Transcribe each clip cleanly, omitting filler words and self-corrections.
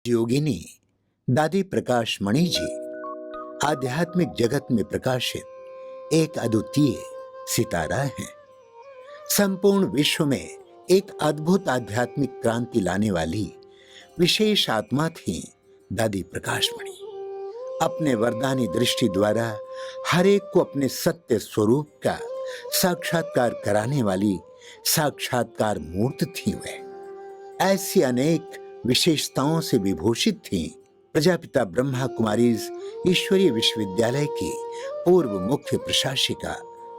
योगिनी दादी प्रकाश मणि जी आध्यात्मिक जगत में प्रकाशित एक अद्वितीय सितारा हैं। संपूर्ण विश्व में एक अद्भुत आध्यात्मिक क्रांति लाने वाली विशेष आत्मा थी दादी प्रकाश मणि। अपने वरदानी दृष्टि द्वारा हर एक को अपने सत्य स्वरूप का साक्षात्कार कराने वाली साक्षात्कार मूर्त थी वह। ऐसी अनेक विशेषताओं से विभूषित थी प्रजापिता ब्रह्मा कुमारीज ईश्वरीय विश्वविद्यालय की पूर्व मुख्य प्रशासिका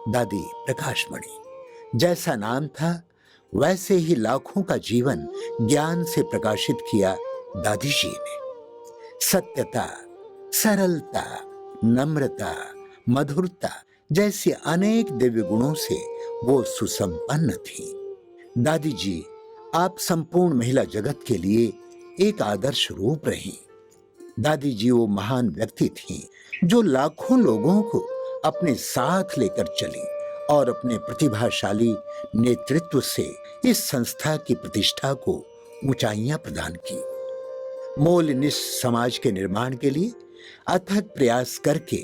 दादी प्रकाश मणि। जैसा नाम था वैसे ही लाखों का जीवन ज्ञान से प्रकाशित किया दादी जी ने। सत्यता, सरलता, नम्रता, मधुरता जैसे अनेक दिव्य गुणों से वो सुसंपन्न थी। दादी जी आप संपूर्ण महिला जगत के लिए एक आदर्श रूप रही। दादी जी वो महान व्यक्ति थीं जो लाखों लोगों को अपने साथ लेकर चली और अपने प्रतिभाशाली नेतृत्व से इस संस्था की प्रतिष्ठा को ऊंचाइयां प्रदान की। मूल्यनिष्ठ समाज के निर्माण के लिए अथक प्रयास करके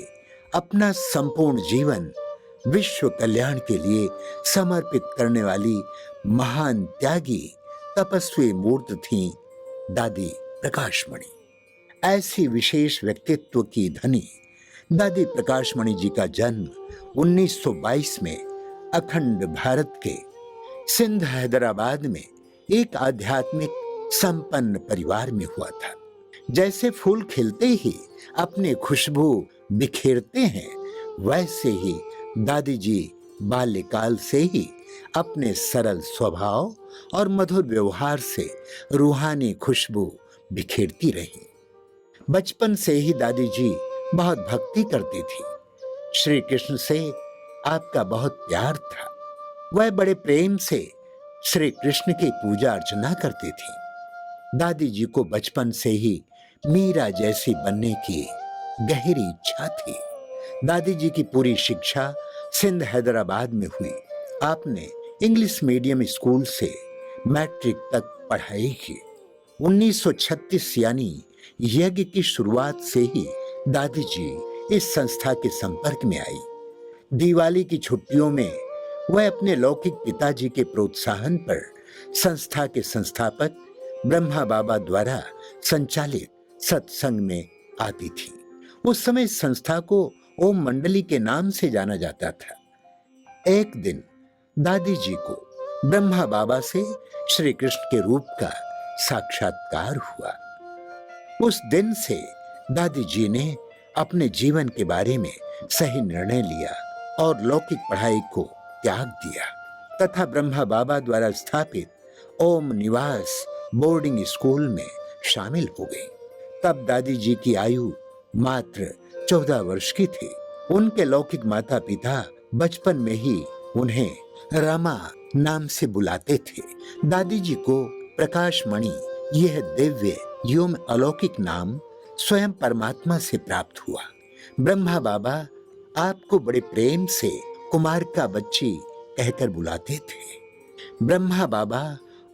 अपना संपूर्ण जीवन विश्व कल्याण के लिए समर्पित करने वाली महान त्यागी तपस्वी मूर्त थी दादी प्रकाश मणि। ऐसी विशेष व्यक्तित्व की धनी दादी प्रकाश मणि जी का जन्म 1922 में अखंड भारत के सिंध हैदराबाद में एक आध्यात्मिक संपन्न परिवार में हुआ था। जैसे फूल खिलते ही अपनी खुशबू बिखेरते हैं, वैसे ही दादी जी बाल्यकाल से ही अपने सरल स्वभाव और मधुर व्यवहार से रूहानी खुशबू बिखेरती रही। बचपन से ही दादी जी बहुत भक्ति करती थी। श्री कृष्ण से आपका बहुत प्यार था। वह बड़े प्रेम से श्री कृष्ण की पूजा अर्चना करती थी। दादी जी को बचपन से ही मीरा जैसी बनने की गहरी इच्छा थी। दादी जी की पूरी शिक्षा सिंध हैदराबाद में हुई। आपने इंग्लिश मीडियम स्कूल से मैट्रिक तक पढ़ाई की। 1936 यानी यज्ञ की शुरुआत से ही दादी जी इस संस्था के संपर्क में आई। दिवाली की छुट्टियों में वह अपने लौकिक पिताजी के प्रोत्साहन पर संस्था के संस्थापक ब्रह्मा बाबा द्वारा संचालित सत्संग में आती थी। उस समय इस संस्था को ओम मंडली के नाम से जाना जाता था। एक दिन दादी जी को ब्रह्मा बाबा से श्री कृष्ण के रूप का साक्षात्कार हुआ। उस दिन से दादी जी ने अपने जीवन के बारे में सही निर्णय लिया और लौकिक पढ़ाई को त्याग दिया तथा ब्रह्मा बाबा द्वारा स्थापित ओम निवास बोर्डिंग स्कूल में शामिल हो गई। तब दादी जी की आयु मात्र 14 वर्ष की थी। उनके लौकिक माता पिता बचपन में ही उन्हें रमा नाम से बुलाते थे। दादी जी को प्रकाश मणि यह दिव्य एवं अलौकिक नाम स्वयं परमात्मा से प्राप्त हुआ। ब्रह्मा बाबा आपको बड़े प्रेम से कुमार का बच्ची कहकर बुलाते थे। ब्रह्मा बाबा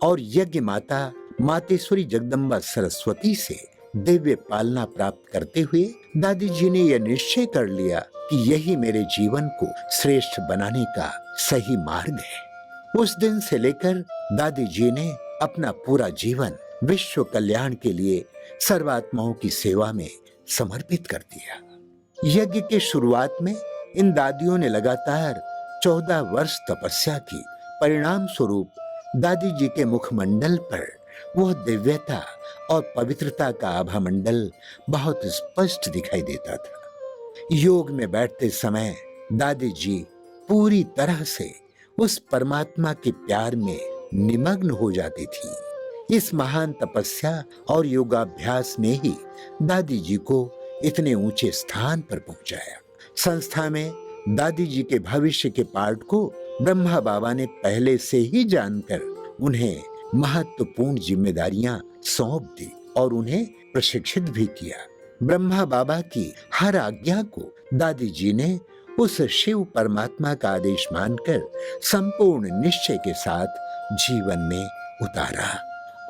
और यज्ञ माता मातेश्वरी जगदम्बा सरस्वती से दिव्य पालना प्राप्त करते हुए दादी जी ने यह निश्चय कर लिया कि यही मेरे जीवन को श्रेष्ठ बनाने का सही मार्ग है। उस दिन से लेकर दादी जी ने अपना पूरा जीवन विश्व कल्याण के लिए सर्वात्माओं की सेवा में समर्पित कर दिया। यज्ञ के शुरुआत में इन दादियों ने लगातार 14 वर्ष तपस्या की। परिणाम स्वरूप दादी जी के मुखमंडल पर वह दिव्यता और पवित्रता का आभा मंडल बहुत स्पष्ट दिखाई देता था। योग में बैठते समय दादी जी पूरी तरह से उस परमात्मा के प्यार में निमग्न हो जाती थी। इस महान तपस्या और योगाभ्यास ने ही दादी जी को इतने ऊंचे स्थान पर पहुंचाया। संस्था में दादी जी के भविष्य के पाठ को ब्रह्मा बाबा ने पहले से ही जानकर उन्हें महत्वपूर्ण जिम्मेदारियां सौंप दी और उन्हें प्रशिक्षित भी किया। ब्रह्मा बाबा की हर आज्ञा को दादी जी ने उस शिव परमात्मा का आदेश मानकर संपूर्ण निश्चय के साथ जीवन में उतारा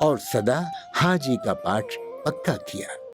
और सदा हाँ जी का पाठ पक्का किया।